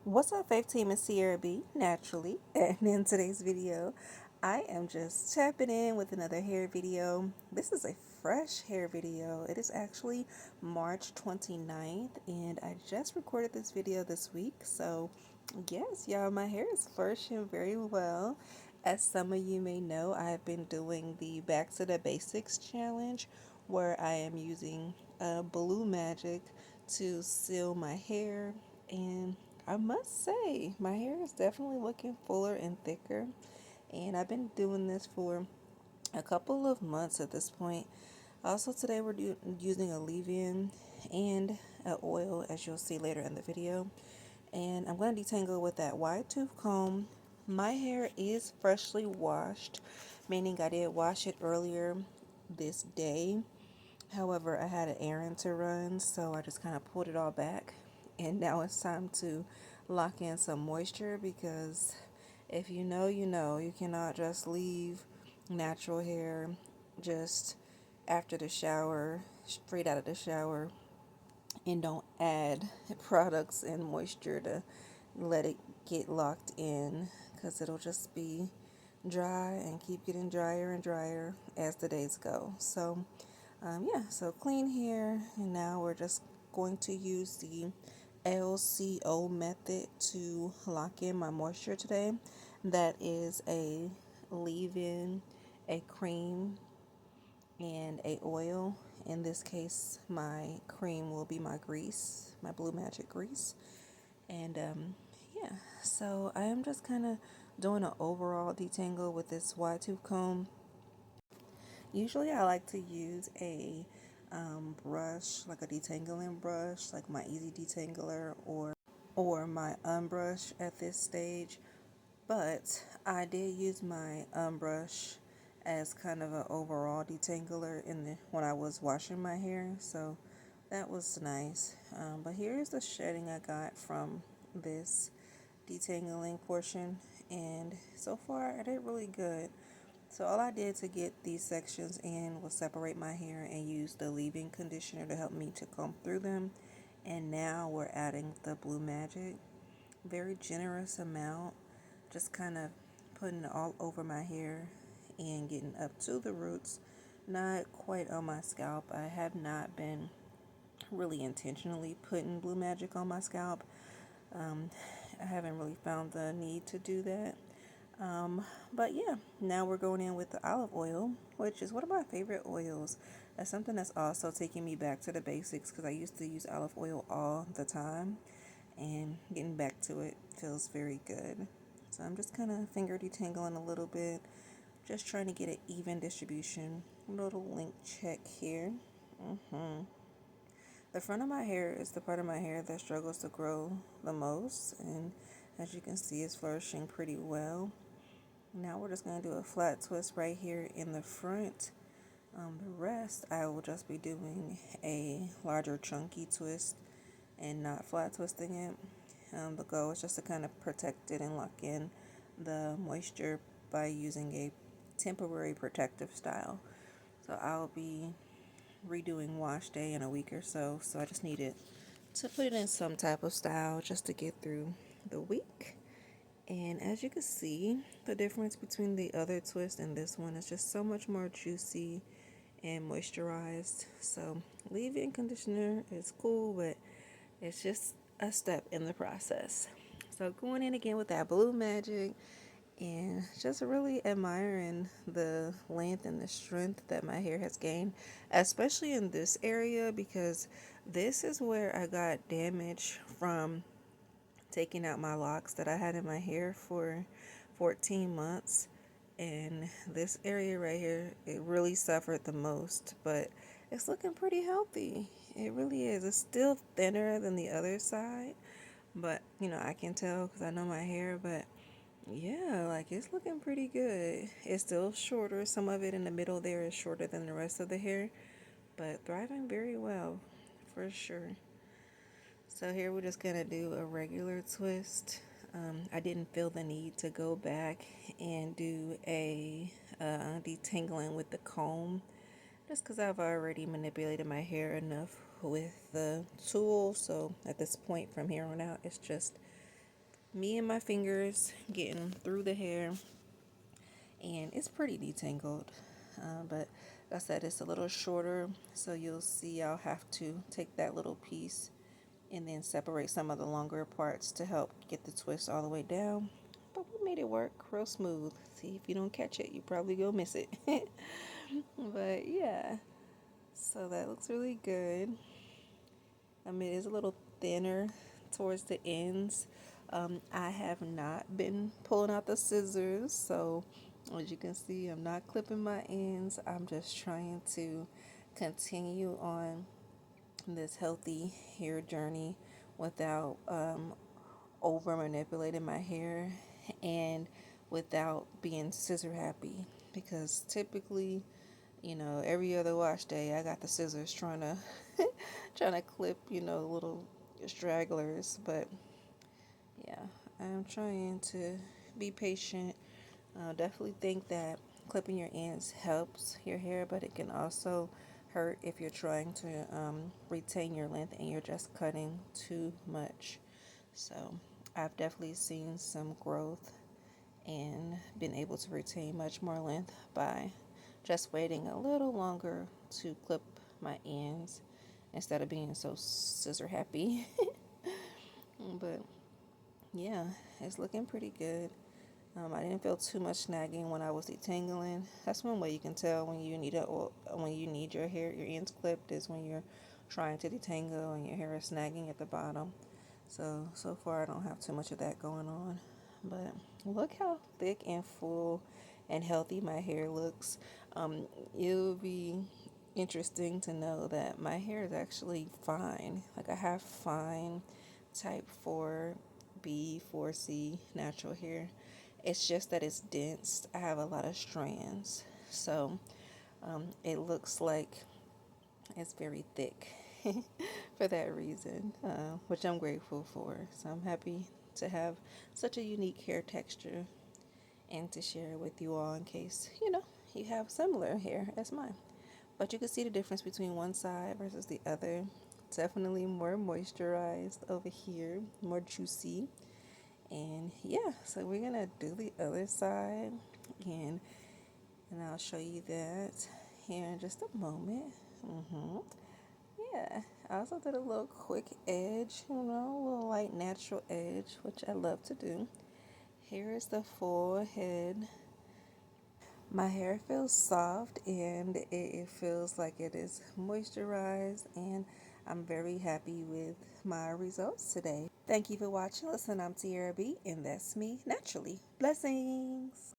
What's up, Faith Team? It's Sierra B, naturally. And in today's video, I am just tapping in with another hair video. This is a fresh hair video. It is actually March 29th, and I just recorded this video this week. So, yes, y'all, my hair is flourishing very well. As some of you may know, I have been doing the Back to the Basics challenge where I am using Blue Magic to seal my hair, and I must say, my hair is definitely looking fuller and thicker. And I've been doing this for a couple of months at this point. Also, today we're using a leave-in and an oil, as you'll see later in the video. And I'm going to detangle with that wide tooth comb. My hair is freshly washed, meaning I did wash it earlier this day. However, I had an errand to run, so I just kind of pulled it all back. And now it's time to lock in some moisture because if you know, you know, you cannot just leave natural hair just after the shower, straight out of the shower, and don't add products and moisture to let it get locked in because it'll just be dry and keep getting drier and drier as the days go. So yeah, so clean hair, and now we're just going to use the L.C.O method to lock in my moisture today. That is a leave-in, a cream, and a oil. In this case, my cream will be my grease, my Blue Magic grease. And yeah, so I am just kind of doing an overall detangle with this wide tooth comb. Usually I like to use a brush, like a detangling brush, like my Easy Detangler or my unbrush at this stage. But I did use my unbrush as kind of an overall detangler when I was washing my hair, so that was nice. But here's the shedding I got from this detangling portion, and so far I did really good. So all I did to get these sections in was separate my hair and use the leave-in conditioner to help me to comb through them. And now we're adding the Blue Magic. Very generous amount. Just kind of putting it all over my hair and getting up to the roots. Not quite on my scalp. I have not been really intentionally putting Blue Magic on my scalp. Um, I haven't really found the need to do that. But yeah, now we're going in with the olive oil, which is one of my favorite oils. That's something that's also taking me back to the basics because I used to use olive oil all the time, and getting back to it feels very good. So I'm just kind of finger detangling a little bit, just trying to get an even distribution. Little link check here. The front of my hair is the part of my hair that struggles to grow the most, and as you can see, it's flourishing pretty well. Now we're just going to do a flat twist right here in the front. The rest I will just be doing a larger chunky twist and not flat twisting it. The goal is just to kind of protect it and lock in the moisture by using a temporary protective style. So I'll be redoing wash day in a week or so, so I just needed to put it in some type of style just to get through the week. And as you can see, the difference between the other twist and this one is just so much more juicy and moisturized. So leave-in conditioner is cool, but it's just a step in the process. So going in again with that Blue Magic and just really admiring the length and the strength that my hair has gained, especially in this area because this is where I got damage from taking out my locks that I had in my hair for 14 months. And this area right here, it really suffered the most, but it's looking pretty healthy. It really is. It's still thinner than the other side, but you know, I can tell because I know my hair, but yeah, like it's looking pretty good. It's still shorter. Some of it in the middle there is shorter than the rest of the hair, but thriving very well for sure. So here we're just gonna do a regular twist. I didn't feel the need to go back and do a detangling with the comb just because I've already manipulated my hair enough with the tool. So at this point from here on out, it's just me and my fingers getting through the hair, and it's pretty detangled. But like I said, it's a little shorter, so you'll see I'll have to take that little piece and then separate some of the longer parts to help get the twist all the way down. But we made it work real smooth. See, if you don't catch it, you probably go miss it. But yeah, so that looks really good. I mean, it's a little thinner towards the ends. I have not been pulling out the scissors, so as you can see, I'm not clipping my ends. I'm just trying to continue on this healthy hair journey without over manipulating my hair and without being scissor happy, because typically, every other wash day I got the scissors trying to trying to clip, little stragglers. But yeah, I'm trying to be patient. Definitely think that clipping your ends helps your hair, but it can also hurt if you're trying to retain your length and you're just cutting too much. So I've definitely seen some growth and been able to retain much more length by just waiting a little longer to clip my ends instead of being so scissor happy. But yeah, it's looking pretty good. I didn't feel too much snagging when I was detangling. That's one way you can tell when you need when you need your hair, your ends clipped, is when you're trying to detangle and your hair is snagging at the bottom. So far I don't have too much of that going on. But look how thick and full and healthy my hair looks. It'll be interesting to know that my hair is actually fine. Like, I have fine type 4B, 4C natural hair. It's just that it's dense. I have a lot of strands. So it looks like it's very thick for that reason, which I'm grateful for. So I'm happy to have such a unique hair texture and to share it with you all in case, you have similar hair as mine. But you can see the difference between one side versus the other. Definitely more moisturized over here, more juicy. And yeah, so we're gonna do the other side again, and I'll show you that here in just a moment. Yeah, I also did a little quick edge, a little light natural edge, which I love to do. Here is the full head. My hair feels soft and it feels like it is moisturized, and I'm very happy with my results today. Thank you for watching. Listen, I'm Tierra B, and that's me naturally. Blessings.